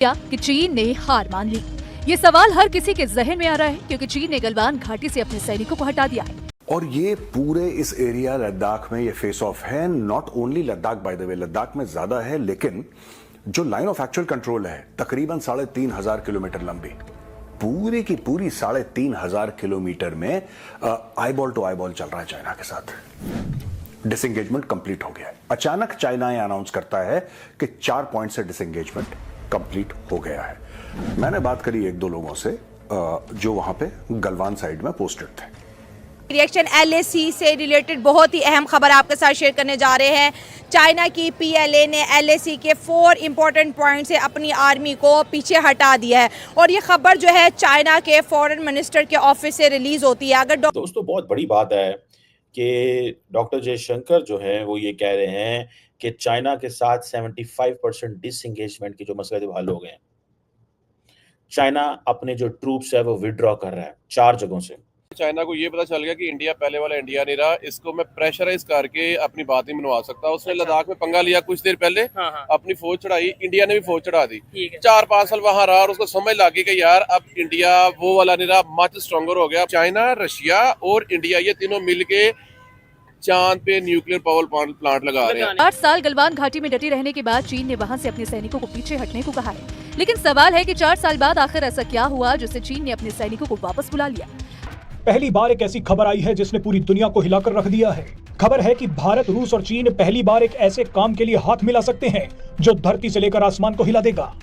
क्या कि चीन ने हार मान ली? ये सवाल हर किसी के जहन में आ रहा है क्योंकि चीन ने गलवान घाटी से अपने सैनिकों को हटा दिया है। और ये पूरे इस एरिया लद्दाख में ये फेस ऑफ है। Not only Ladakh, by the way, Ladakh में ज्यादा है, लेकिन जो लाइन ऑफ एक्चुअल कंट्रोल है तकरीबन 3,500 किलोमीटर लंबी, पूरी की पूरी 3,500 किलोमीटर में आईबॉल टू आईबॉल चल रहा है चाइना के साथ। डिसएंगेजमेंट कंप्लीट हो गया है। अचानक चाइना ये अनाउंस करता है कि 4 पॉइंट से डिसएंगेजमेंट कंप्लीट हो गया है। मैंने बात करी 1-2 लोगों से जो वहां पे गलवान साइड में पोस्टेड थे। रिएक्शन LAC से रिलेटेड बहुत ही अहम खबर आपके साथ शेयर करने जा रहे हैं। चाइना की PLA ने LAC के 4 इंपॉर्टेंट पॉइंट से अपनी आर्मी को पीछे हटा दिया है और ये खबर जो है चाइना के फॉरेन मिनिस्टर के ऑफिस से रिलीज होती है। अगर दोस्तों बहुत बड़ी बात है कि डॉक्टर जयशंकर जो है वो ये कह रहे हैं कि चाइना के साथ 75% डिसएंगेजमेंट की जो मसले हल हो गए हैं। चाइना अपने जो ट्रूप्स है वो विड्रॉ कर रहा है 4 जगहों से। चाइना को ये पता चल गया कि इंडिया पहले वाला इंडिया नहीं रहा, इसको मैं प्रेशराइज करके अपनी बात नहीं मनवा सकता। उसने लद्दाख में पंगा लिया कुछ देर पहले, अपनी फौज चढ़ाई, इंडिया ने भी फौज चढ़ा दी। 4-5 साल वहां रहा और उसको समझ लगी कि यार अब इंडिया वो वाला नहीं रहा, मच स्ट्रॉन्गर हो गया। चाइना, रशिया और इंडिया ये तीनों मिलके चांद पे न्यूक्लियर पावर प्लांट लगा रहे हैं। 8 साल गलवान घाटी में डटे रहने के बाद चीन ने वहां से अपने सैनिकों को पीछे हटने को कहा है, लेकिन सवाल है कि 4 साल बाद आखिर ऐसा क्या हुआ जिससे चीन ने अपने सैनिकों को वापस बुला लिया। पहली बार एक ऐसी खबर आई है जिसने पूरी दुनिया को हिलाकर रख दिया है। खबर है कि भारत, रूस और चीन पहली बार एक ऐसे काम के लिए हाथ मिला सकते हैं जो धरती से लेकर आसमान को हिला देगा।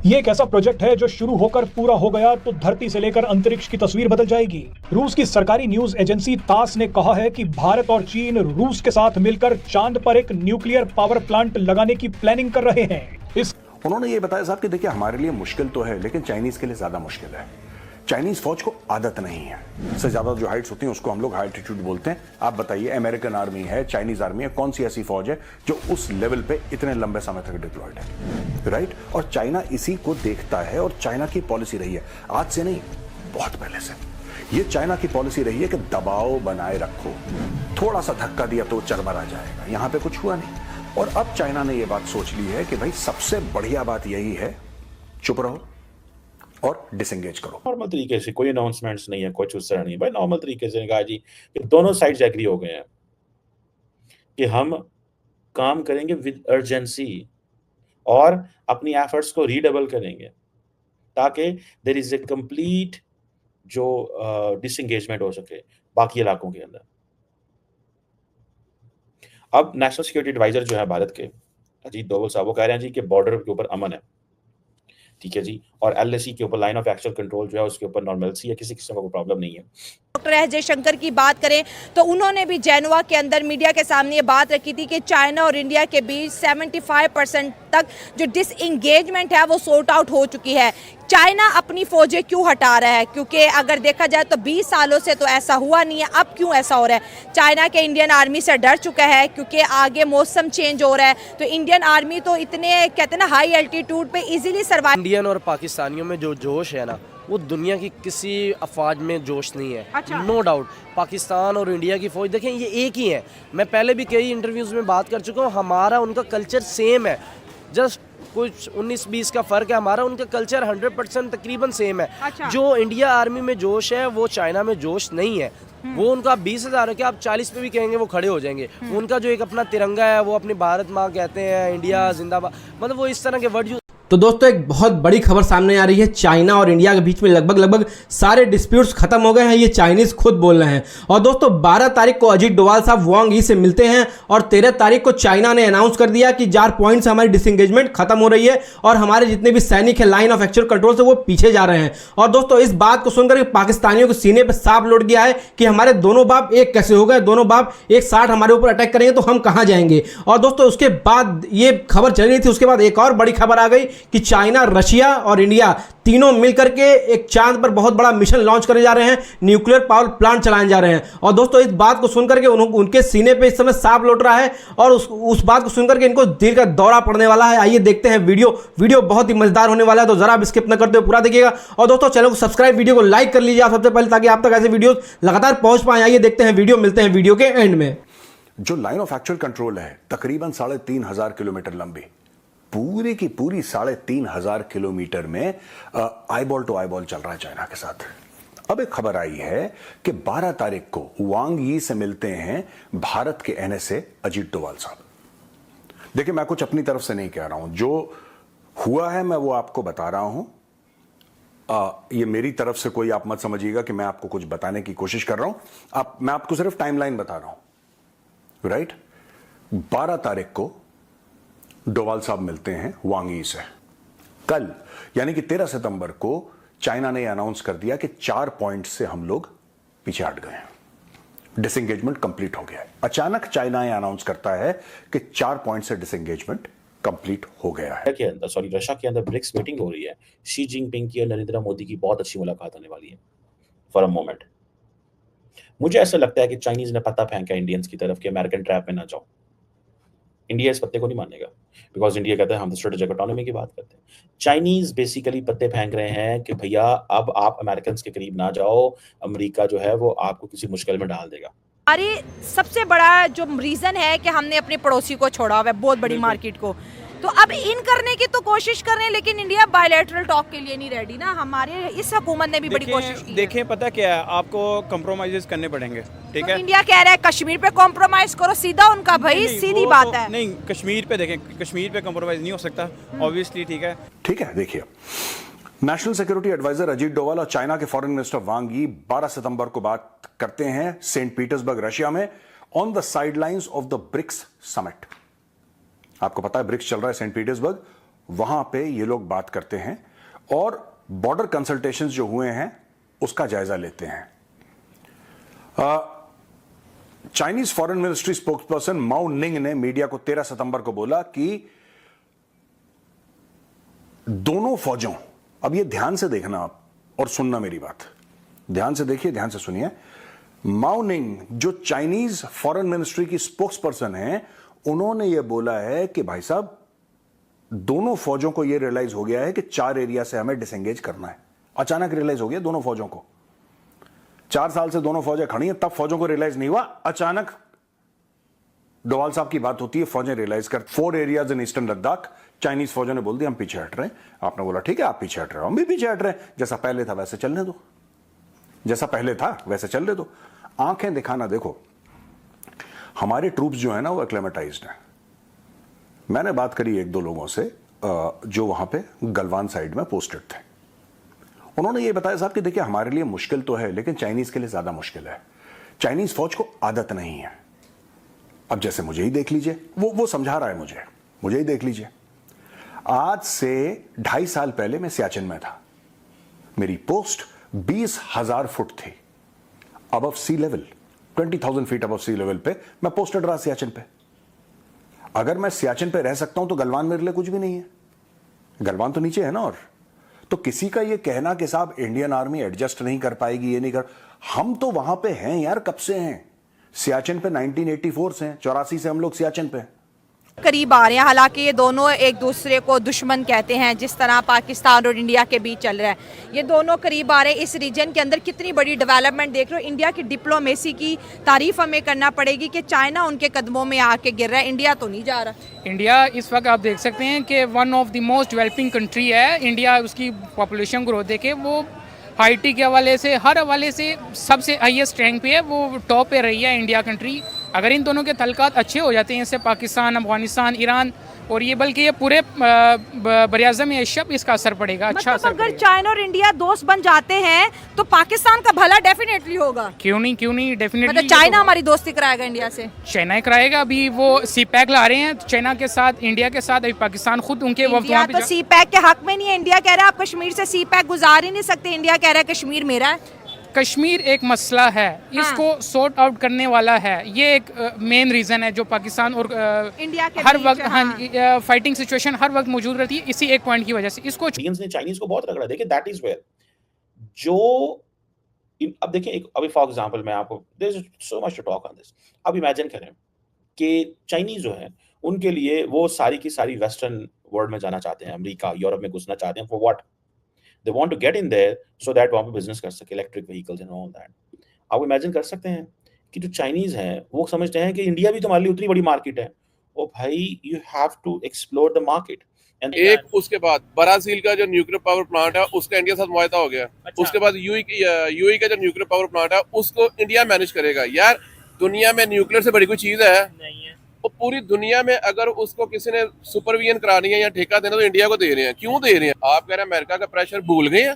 ये एक ऐसा प्रोजेक्ट है जो शुरू होकर पूरा हो गया तो धरती से लेकर अंतरिक्ष की तस्वीर बदल जाएगी। रूस की सरकारी न्यूज एजेंसी तास ने कहा है कि भारत और चीन रूस के साथ मिलकर चांद पर एक न्यूक्लियर पावर प्लांट लगाने की प्लानिंग कर रहे हैं। उन्होंने ये बताया साहब कि देखिए हमारे लिए मुश्किल तो है, लेकिन चाइनीज के लिए ज्यादा मुश्किल है। चाइनीज फौज को आदत नहीं है, इससे ज्यादा जो हाइट्स होती हैं उसको हम लोग हाई एल्टीट्यूड बोलते हैं। आप बताइए, अमेरिकन आर्मी है, चाइनीज आर्मी है, कौन सी ऐसी फौज है जो उस लेवल पे इतने लंबे समय तक डिप्लॉयड है, राइट? और चाइना इसी को देखता है और चाइना की पॉलिसी रही है, आज से नहीं बहुत पहले से, ये चाइना की पॉलिसी रही है कि दबाव बनाए रखो, थोड़ा सा धक्का दिया तो चरमरा जाएगा। यहां पे कुछ हुआ नहीं और अब चाइना ने यह बात सोच ली है कि भाई सबसे बढ़िया बात यही है, चुप रहो और डिसएंगेज करो। नॉर्मल तरीके से, कोई अनाउंसमेंट्स नहीं है, कुछ उस तरह नहीं, भाई नॉर्मल तरीके से कहा जी कि दोनों साइड्स एग्री हो गए हैं कि हम काम करेंगे विद अर्जेंसी और अपनी एफर्ट्स को रीडबल करेंगे ताकि देयर इज ए कंप्लीट जो डिसएंगेजमेंट हो सके बाकी इलाकों के अंदर। अब नेशनल सिक्योरिटी एडवाइजर जो है भारत के, अजीत डोभाल साहब, वो कह रहे हैं जी कि बॉर्डर के ऊपर अमन है, ठीक है जी, और LAC के ऊपर लाइन ऑफ एक्चुअल कंट्रोल जो है उसके ऊपर नॉर्मलसी है, किसी किस्म का कोई प्रॉब्लम नहीं है। डॉक्टर एस जयशंकर की बात करें तो उन्होंने भी जेनेवा के अंदर मीडिया के सामने ये बात रखी थी कि चाइना और इंडिया के बीच 75% तक जो डिसएंगेजमेंट है वो सॉर्ट आउट हो चुकी है। चाइना अपनी फौजें क्यों हटा रहा है? क्योंकि अगर देखा जाए तो 20 सालों से तो ऐसा हुआ नहीं है, अब क्यों ऐसा हो रहा है? चाइना के इंडियन आर्मी से डर चुका है क्योंकि आगे मौसम चेंज हो रहा है, तो इंडियन आर्मी तो इतने कहते हैं ना हाई एल्टीट्यूड पे इजीली सर्वाइव। इंडियन और पाकिस्तानियों में जो जोश है ना, वो दुनिया की किसी अफवाज में जोश नहीं है। अच्छा। नो डाउट पाकिस्तान और इंडिया की फौज देखें ये एक ही है। मैं पहले भी कई इंटरव्यूज़ में बात कर चुका हूँ, हमारा उनका कल्चर सेम है, जस्ट कुछ 19-20 का फ़र्क है। हमारा उनका कल्चर 100% तकरीबन सेम है। अच्छा। जो इंडिया आर्मी में जोश है वो चाइना में जोश नहीं है। वो उनका 20,000 है कि आप 40 पे भी कहेंगे वो खड़े हो जाएंगे। उनका जो एक अपना तिरंगा है, वो अपनी भारत माँ कहते हैं, इंडिया जिंदाबाद, मतलब वो इस तरह के वर्ड तो दोस्तों एक बहुत बड़ी खबर सामने आ रही है। चाइना और इंडिया के बीच में लगभग सारे डिस्प्यूट्स खत्म हो गए हैं, ये चाइनीज खुद बोल रहे हैं। और दोस्तों 12 तारीख को अजीत डोभाल साहब वांग यी से मिलते हैं और 13 तारीख को चाइना ने अनाउंस कर दिया कि 4 पॉइंट से हमारी डिसएंगेजमेंट खत्म हो रही है और हमारे जितने भी सैनिक है लाइन ऑफ एक्चुअल कंट्रोल से वो पीछे जा रहे हैं। और दोस्तों इस बात को सुनकर पाकिस्तानियों के सीने पर सांप लौट गया है कि हमारे दोनों बाप एक कैसे हो गए, दोनों बाप एक साथ हमारे ऊपर अटैक करेंगे तो हम कहां जाएंगे। और दोस्तों उसके बाद ये खबर चल रही थी, उसके बाद एक और बड़ी खबर आ गई कि चाइना, रशिया और इंडिया तीनों मिलकर के एक चांद पर बहुत बड़ा मिशन लॉन्च करने जा रहे हैं, न्यूक्लियर पावर प्लांट चलाने जा रहे हैं। और दोस्तों इस बात को सुनकर के उनके सीने पे इस समय सांप लौट रहा है और उस बात को सुनकर के इनको दिल का दौरा पड़ने वाला है। आइए देखते हैं वीडियो बहुत ही मजेदार होने वाला है, तो जरा स्किप न करते हुए पूरा देखिएगा। और दोस्तों चैनल को सब्सक्राइब, वीडियो को लाइक कर लीजिए आप सबसे पहले, ताकि आप तक ऐसे वीडियो लगातार पहुंच पाए। आइए देखते हैं वीडियो, मिलते हैं वीडियो के एंड में। जो लाइन ऑफ एक्चुअल कंट्रोल है तकरीबन 3,500 किलोमीटर लंबी, पूरी की पूरी 3,500 किलोमीटर में आईबॉल टू आईबॉल चल रहा है चाइना के साथ। अब एक खबर आई है कि 12 तारीख को वांग यी से मिलते हैं भारत के एनएसए अजीत डोवाल साहब। देखिए, मैं कुछ अपनी तरफ से नहीं कह रहा हूं, जो हुआ है मैं वो आपको बता रहा हूं। ये मेरी तरफ से कोई आप मत समझिएगा कि मैं आपको कुछ बताने की कोशिश कर रहा हूं। मैं आपको सिर्फ टाइमलाइन बता रहा हूं, राइट। 12 तारीख को डोवाल साहब मिलते हैं वांग यी से। कल यानी कि 13 सितंबर को चाइना ने अनाउंस कर दिया कि 4 पॉइंट से हम लोग पीछे हट गए हैं, डिसएंगेजमेंट कंप्लीट हो गया है। अचानक चाइना ये अनाउंस करता है कि 4 पॉइंट से डिसएंगेजमेंट कंप्लीट हो गया है। रशिया के अंदर ब्रिक्स मीटिंग हो रही है। शी जिनपिंग की और नरेंद्र मोदी की बहुत अच्छी मुलाकात होने वाली है फॉर अ मोमेंट। मुझे ऐसा लगता है कि चाइनीज ने पत्ता फेंका इंडियंस की तरफ कि अमेरिकन ट्रैप में ना जाओ। इंडिया इस पत्ते को नहीं मानेगा, बिकॉज इंडिया कहता है हम तो स्ट्रेटेजिक ऑटोनॉमी की बात करते हैं। चाइनीज बेसिकली पत्ते फेंक रहे हैं कि भैया अब आप अमेरिकन के करीब ना जाओ, अमेरिका जो है वो आपको किसी मुश्किल में डाल देगा। हमारी सबसे बड़ा जो रीजन है कि हमने अपने पड़ोसी को छोड़ा हुआ है, बहुत बड़ी मार्केट को, तो अब इन करने की तो कोशिश कर रहे हैं, लेकिन इंडिया बायलैटरल टॉक के लिए नहीं रेडी ना। हमारे इस हुकूमत ने भी बड़ी कोशिश की है। देखिए पता क्या है, आपको कॉम्प्रोमाइजेस करने पड़ेंगे, ठीक है। इंडिया कह रहा है कश्मीर पे कॉम्प्रोमाइज करो, सीधा उनका भाई सीधी बात है। नहीं, कश्मीर पे देखें, कश्मीर पे कॉम्प्रोमाइज नहीं हो सकता ऑब्वियसली, ठीक है। ठीक है, देखिए, national security adviser Ajit Doval और चाइना के फॉरेन मिनिस्टर वांग यी 12 सितंबर को बात करते हैं सेंट पीटर्सबर्ग रशिया में on the sidelines of the BRICS summit. आपको पता है ब्रिक्स चल रहा है सेंट पीटर्सबर्ग, वहां पे ये लोग बात करते हैं और बॉर्डर कंसल्टेशंस जो हुए हैं उसका जायजा लेते हैं। चाइनीज फॉरेन मिनिस्ट्री स्पोक्सपर्सन माओ निंग ने मीडिया को 13 सितंबर को बोला कि दोनों फौजों, अब ये ध्यान से देखना आप और सुनना मेरी बात, ध्यान से देखिए, ध्यान से सुनिए। माओ निंग जो चाइनीज फॉरेन मिनिस्ट्री की स्पोक्सपर्सन है, उन्होंने ये बोला है कि भाई साहब दोनों फौजों को ये रियलाइज हो गया है कि 4 एरिया से हमें डिसएंगेज करना है। अचानक रियलाइज हो गया दोनों फौजों को। 4 साल से दोनों फौजें खड़ी हैं, तब फौजों को रियलाइज नहीं हुआ। अचानक डोवाल साहब की बात होती है, फौजें रियलाइज कर 4 areas in eastern Ladakh Chinese फौजों ने बोल दिया हम पीछे हट रहे हैं। आपने बोला ठीक है, आप पीछे हट रहे हो, हम भी पीछे हट रहे हैं, जैसा पहले था वैसे चलने दो, जैसा पहले था वैसे चलने दो। आंखें दिखाना देखो, हमारे ट्रूप्स जो है ना वो एक्लेमेटाइज्ड हैं। मैंने बात करी 1-2 लोगों से जो वहां पे गलवान साइड में पोस्टेड थे। उन्होंने ये बताया साहब कि देखिए हमारे लिए मुश्किल तो है, लेकिन चाइनीज के लिए ज्यादा मुश्किल है। चाइनीज फौज को आदत नहीं है। अब जैसे मुझे ही देख लीजिए, वो समझा रहा है मुझे ही देख लीजिए। आज से 2.5 साल पहले मैं सियाचिन में था। मेरी पोस्ट 20,000 फुट थी above sea level, 20,000 feet above sea level पे मैं पोस्टेड रहा सियाचिन पे। अगर मैं सियाचिन पे रह सकता हूं तो गलवान मेरे लिए कुछ भी नहीं है। गलवान तो नीचे है ना। और तो किसी का ये कहना कि साहब इंडियन आर्मी एडजस्ट नहीं कर पाएगी, ये नहीं कर, हम तो वहां पे हैं यार, कब से हैं सियाचिन पे? 1984 से हैं, 84 से हम लोग सियाचिन पे करीब आ रहे हैं। हालांकि ये दोनों एक दूसरे को दुश्मन कहते हैं, जिस तरह पाकिस्तान और इंडिया के बीच चल रहा है, ये दोनों करीब आ रहे हैं। इस रीजन के अंदर कितनी बड़ी डेवलपमेंट देख रहे हो। इंडिया की डिप्लोमेसी की तारीफ हमें करना पड़ेगी कि चाइना उनके कदमों में आके गिर रहा है, इंडिया तो नहीं जा रहा। इंडिया इस वक्त आप देख सकते हैं कि one of the most developing country है। इंडिया उसकी पॉपुलेशन ग्रोथ देखे, वो हाईटी के हवाले से, हर हवाले से सबसे हाईएस्ट रैंक पे है, वो टॉप पे रही है इंडिया कंट्री। अगर इन दोनों के तल्लुकात अच्छे हो जाते हैं, इससे पाकिस्तान, अफगानिस्तान, ईरान और ये बल्कि ये पूरे बरियाज़म एशिया पे इसका असर पड़ेगा, अच्छा असर अगर चाइना और इंडिया दोस्त बन जाते हैं तो पाकिस्तान का भला डेफिनेटली होगा। क्यों नहीं डेफिनेटली। मतलब चाइना हमारी दोस्ती कराएगा इंडिया से? चाइना ही कराएगा। अभी वो सीपैक ला रहे हैं चाइना के साथ, इंडिया के साथ। अभी पाकिस्तान खुद उनके इंडिया तो सीपैक के हक में नहीं है। इंडिया कह रहा है आप कश्मीर से सीपैक गुजार ही नहीं सकते। इंडिया कह रहा है कश्मीर मेरा है। कश्मीर एक मसला है, इसको सॉर्ट आउट करने वाला है। ये एक मेन रीज़न है जो पाकिस्तान और इंडिया के हर वक्त फाइटिंग सिचुएशन हर वक्त मौजूद रहती है, इसी एक पॉइंट की वजह से। इसको चाइनीज को बहुत रगड़ा। देखिए दैट इज वेयर जो अब देखिए अभी फॉर एग्जांपल मैं आपको, there is so much to talk on this. अब इमेजिन करें कि चाइनीज जो है उनके लिए वो सारी की सारी वेस्टर्न वर्ल्ड में जाना चाहते हैं, अमेरिका यूरोप में घुसना चाहते हैं। For what? They want to get in there so that वहाँ पे बिजनेस कर सके, electric vehicles and all that. आप इमेजिन कर सकते हैं कि जो चाइनीज हैं वो समझते हैं कि इंडिया भी तुम्हारे लिए उतनी बड़ी मार्केट है। ओ भाई, you have to explore the market. And एक उसके बाद ब्राजील का जो न्यूक्लियर पावर प्लांट है उसका इंडिया के साथ मुआहदा हो गया। उसके बाद यूएई का जो न्यूक्लियर पावर प्लांट है उसको इंडिया मैनेज करेगा। यार दुनिया में न्यूक्लियर से बड़ी कोई चीज है नहीं है। वो पूरी दुनिया में अगर उसको किसी ने सुपरविजन करानी है या ठेका देना तो इंडिया को दे रहे हैं। क्यों दे रहे हैं? आप कह रहे हैं अमेरिका का प्रेशर भूल गए हैं,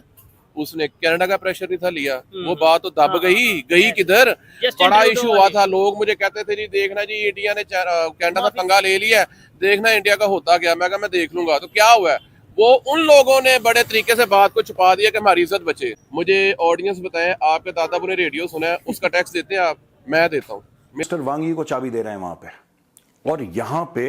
उसने कनाडा का प्रेशर नहीं था लिया। वो बात तो दब गई किधर? बड़ा इशू हुआ था, लोग मुझे कहते थे जी देखना जी इंडिया ने कनाडा का पंगा ले लिया, देखना इंडिया का होता क्या। मैं कहा मैं देख लूंगा। तो क्या हुआ? वो उन लोगों ने बड़े तरीके से बात को छुपा दिया कि हमारी इज्जत बचे। मुझे ऑडियंस बताएं, आपके दादाबू ने रेडियो सुना है, उसका टैक्स देते हैं आप? मैं देता हूँ। मिस्टर वांग यी को चाबी दे रहे हैं वहां पे, और यहां पे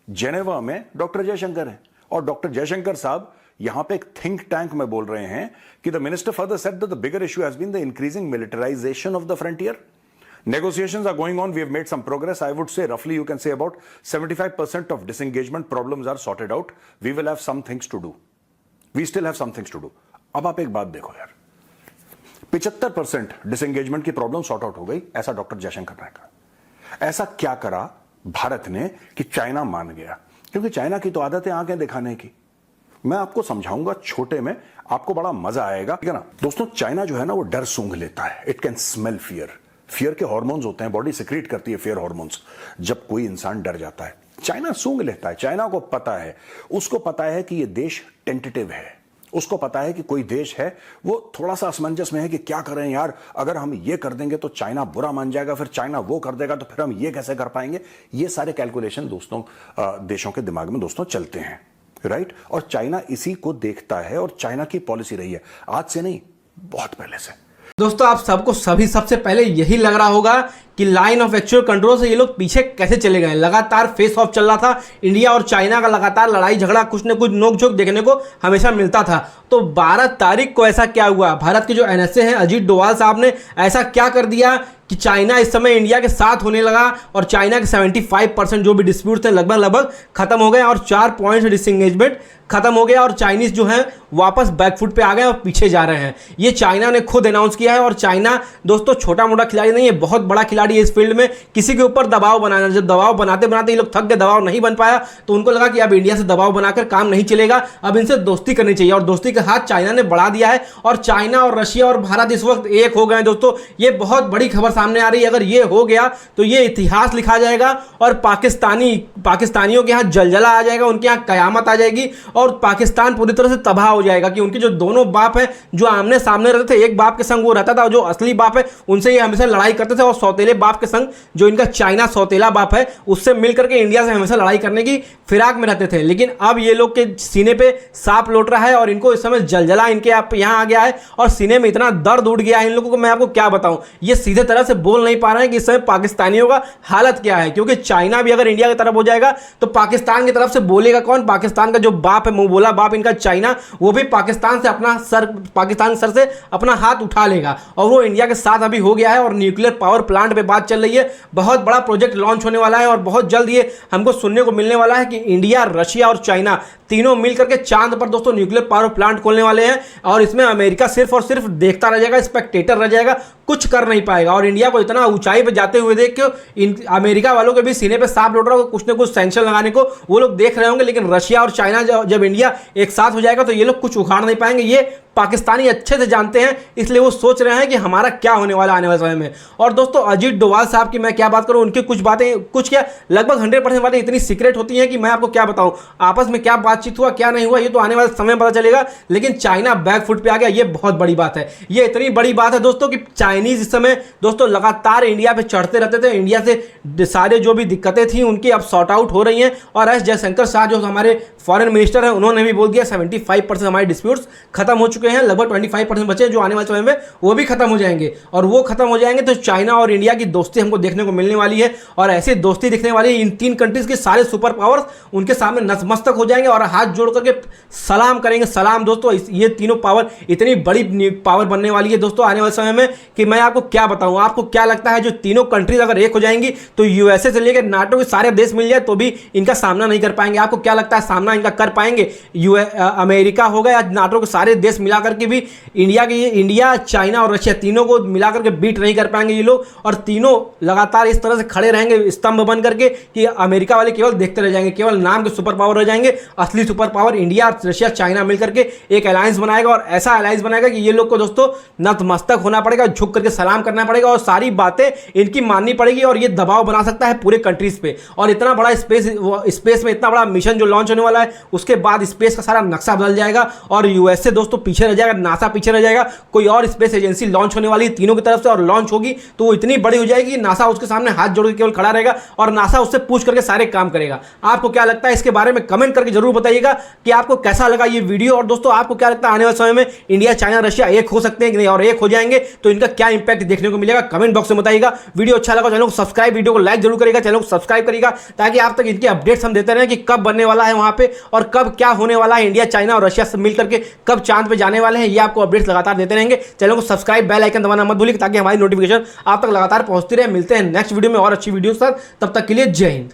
जेनेवा में डॉक्टर जयशंकर हैं। और डॉक्टर जयशंकर साहब यहां पे एक थिंक टैंक में बोल रहे हैं कि the minister further said that the bigger issue has been the increasing militarisation of the frontier. Negotiations are going on. We have made some progress. I would say roughly you can say about 75% of disengagement problems are sorted out. We will have some things to do. We still have some things to do. अब आप एक बात देखो यार, 75% disengagement की problem sort out हो गई, ऐसा डॉक्टर जयशंकर ने कहा। ऐसा क्या करा भारत ने कि चाइना मान गया? क्योंकि चाइना की तो आदत है आंखें दिखाने की। मैं आपको समझाऊंगा छोटे में, आपको बड़ा मजा आएगा, ठीक है ना दोस्तों। चाइना जो है ना वो डर सूंघ लेता है। It can smell fear. Fear के हार्मोन्स होते हैं, बॉडी सिक्रीट करती है फियर हार्मोन्स जब कोई इंसान डर जाता है। चाइना सूंघ लेता है। चाइना को पता है, उसको पता है कि ये देश टेंटेटिव है, उसको पता है कि कोई देश है वो थोड़ा सा असमंजस में है कि क्या करें यार, अगर हम ये कर देंगे तो चाइना बुरा मान जाएगा, फिर चाइना वो कर देगा तो फिर हम ये कैसे कर पाएंगे। ये सारे कैलकुलेशन दोस्तों देशों के दिमाग में दोस्तों चलते हैं, राइट। और चाइना इसी को देखता है और चाइना की पॉलिसी रही है आज से नहीं, बहुत पहले से। दोस्तों आप सबको सबसे पहले यही लग रहा होगा कि लाइन ऑफ एक्चुअल कंट्रोल से ये लोग पीछे कैसे चले गए। लगातार फेस ऑफ चल रहा था, इंडिया और चाइना का लगातार लड़ाई झगड़ा, कुछ न कुछ नोकझोंक देखने को हमेशा मिलता था। तो 12 तारीख को ऐसा क्या हुआ? भारत के जो एनएसए हैं अजीत डोवाल साहब ने ऐसा क्या कर दिया कि चाइना इस समय इंडिया के साथ होने लगा और चाइना के 75% जो भी डिस्प्यूट थे लगभग खत्म हो गए और 4 पॉइंट से डिसएंगेजमेंट खत्म हो गया और चाइनीज जो है वापस बैकफुट पे आ गए और पीछे जा रहे हैं। ये चाइना ने खुद अनाउंस किया है। और चाइना दोस्तों छोटा मोटा खिलाड़ी नहीं है, बहुत बड़ा खिलाड़ी है इस फील्ड में। किसी के ऊपर दबाव बनाना, जब दबाव बनाते बनाते ये लोग थक गए, दबाव नहीं बन पाया तो उनको लगा कि अब इंडिया से दबाव बनाकर काम नहीं चलेगा, अब इनसे दोस्ती करनी चाहिए। और दोस्ती का हाथ चाइना ने बढ़ा दिया है और चाइना और रशिया और भारत इस वक्त एक हो गए दोस्तों। ये बहुत बड़ी खबर सामने आ रही है। अगर ये हो गया तो ये इतिहास लिखा जाएगा और पाकिस्तानियों के यहाँ जलजला आ जाएगा, उनके यहाँ कयामत आ जाएगी और पाकिस्तान पूरी तरह से तबाह हो जाएगा। कि उनके जो दोनों बाप हैं जो आमने सामने रहते थे, एक बाप के संग वो रहता था और जो असली बाप है उनसे ये हमेशा लड़ाई करते थे, और सौतेले बाप के संग जो इनका चाइना सौतेला बाप है उससे मिलकर के इंडिया से हमेशा लड़ाई करने की फिराक में रहते थे। लेकिन अब ये लोग के सीने पे सांप लौट रहा है और इनको इस समय जलजला इनके यहाँ आ गया है और सीने में इतना दर्द उठ गया है इन लोगों को, मैं आपको क्या बताऊं। ये सीधे तरह से बोल नहीं पा रहे हैं कि इस समय पाकिस्तानियों का हालत क्या है, क्योंकि चाइना भी अगर इंडिया की तरफ हो जाएगा तो पाकिस्तान की तरफ से बोलेगा कौन? पाकिस्तान का जो बाप है, मुंह बोला बाप इनका चाइना, वो भी पाकिस्तान सर से अपना हाथ उठा लेगा और वो इंडिया के साथ अभी हो गया है। और न्यूक्लियर पावर प्लांट पे बात चल रही है, बहुत बड़ा प्रोजेक्ट लॉन्च होने वाला है और बहुत जल्द ये हमको सुनने को मिलने वाला है कि इंडिया, रशिया और चाइना तीनों मिलकर के चांद पर दोस्तों न्यूक्लियर पावर प्लांट खोलने वाले हैं। और इसमें अमेरिका सिर्फ और सिर्फ देखता रह जाएगा, स्पेक्टेटर रह जाएगा, कुछ कर नहीं पाएगा। और इंडिया को इतना ऊंचाई पे जाते हुए देख के अमेरिका वालों के भी सीने पे सांप लौट रहा होगा, कुछ न कुछ सैंक्शन लगाने को वो लोग देख रहे होंगे। लेकिन रशिया और चाइना जब इंडिया एक साथ हो जाएगा तो ये लोग कुछ उखाड़ नहीं पाएंगे। ये पाकिस्तानी अच्छे से जानते हैं, इसलिए वो सोच रहे हैं कि हमारा क्या होने वाला आने वाले समय में। और दोस्तों अजीत डोवाल साहब की मैं क्या बात करूं, उनकी कुछ बातें, कुछ क्या लगभग 100% बातें इतनी सीक्रेट होती हैं कि मैं आपको क्या बताऊं। आपस में क्या बातचीत हुआ क्या नहीं हुआ ये तो आने वाले समय में पता चलेगा। लेकिन चाइना बैक फुट पे आ गया, ये बहुत बड़ी बात है। ये इतनी बड़ी बात है दोस्तों कि चाइनीज इस समय दोस्तों लगातार इंडिया पे चढ़ते रहते थे। इंडिया से सारे जो भी दिक्कतें थी उनकी अब सॉर्ट आउट हो रही हैं। और एस जयशंकर शाह जो हमारे फॉरेन मिनिस्टर हैं उन्होंने भी बोल दिया 75% हमारे डिस्प्यूट्स खत्म हो चुके हैं, लगभग 25% बचे हैं जो आने वाले समय में वो भी खत्म हो जाएंगे। और वो खत्म हो जाएंगे तो चाइना और इंडिया की दोस्ती हमको देखने को मिलने वाली है। और ऐसी दोस्ती दिखने वाली है, इन 3 कंट्रीज के सारे सुपर पावर्स उनके सामने नतमस्तक हो जाएंगे और हाथ जोड़ करके सलाम करेंगे। सलाम दोस्तों, ये तीनों पावर इतनी बड़ी पावर बनने वाली है दोस्तों आने वाले समय में कि मैं आपको क्या बताऊं। आपको क्या लगता है जो तीनों कंट्रीज अगर एक हो जाएंगी तो यूएसए से लेकर नाटो के सारे देश मिल जाए तो भी इनका सामना नहीं कर पाएंगे? आपको क्या लगता है सामना इनका कर पाएंगे। अमेरिका हो गया या नाटो के सारे देश मिलाकर के भी इंडिया, चाइना और रशिया तीनों को मिलाकर के बीट नहीं कर पाएंगे ये लोग, और तीनों लगातार इस तरह से खड़े रहेंगे स्तंभ बन करके कि अमेरिका वाले केवल देखते रह जाएंगे, केवल नाम के सुपर पावर रह जाएंगे। असली super power India, Russia, China मिलकर के एक अलायंस बनाएगा, और ऐसा अलायंस बनाएगा कि ये लोग को दोस्तों नतमस्तक होना पड़ेगा, झुक करके सलाम करना पड़ेगा, और सारी बातें इनकी माननी पड़ेगी, और ये दबाव बना सकता है पूरे कंट्रीज पे। और इतना बड़ा स्पेस में इतना बड़ा मिशन जो लॉन्च होने वाला है, उसके बाद स्पेस का सारा नक्शा बदल जाएगा, और यूएसए दोस्तों पीछे रह जाएगा, नासा पीछे रह जाएगा। कोई और स्पेस एजेंसी लॉन्च होने वाली है तीनों की तरफ से, और लॉन्च होगी तो वो इतनी बड़ी हो जाएगी कि नासा उसके सामने हाथ जोड़ के केवल खड़ा रहेगा, और नासा उससे पूछ करके सारे काम करेगा। आपको क्या लगता है इसके बारे में कमेंट करके जरूर बताइएगा कि आपको कैसा लगा ये वीडियो, और दोस्तों आपको क्या लगता है आने वाले समय में इंडिया, चाइना, रशिया एक हो सकते हैं कि नहीं, और एक हो जाएंगे तो इनका क्या इंपैक्ट देखने को मिलेगा, कमेंट बॉक्स में बताइएगा। वीडियो अच्छा लगा चैनल को सब्सक्राइब, वीडियो को लाइक जरूर करेगा, चैनल को सब्सक्राइब करेगा, ताकि आप तक इनकी अपडेट्स हम देते रहें कि कब बनने वाला है वहां पे, और कब क्या होने वाला है, इंडिया, चाइना और रशिया से मिलकर के कब चांद पे जाने वाले हैं, ये आपको अपडेट्स लगातार देते रहेंगे। चैनल को सब्सक्राइब, बेल आइकन दबाना मत भूलिए, ताकि हमारी नोटिफिकेशन आप तक लगातार पहुंचती रहे। मिलते हैं नेक्स्ट वीडियो में और अच्छी वीडियो के साथ, तब तक के लिए जय हिंद।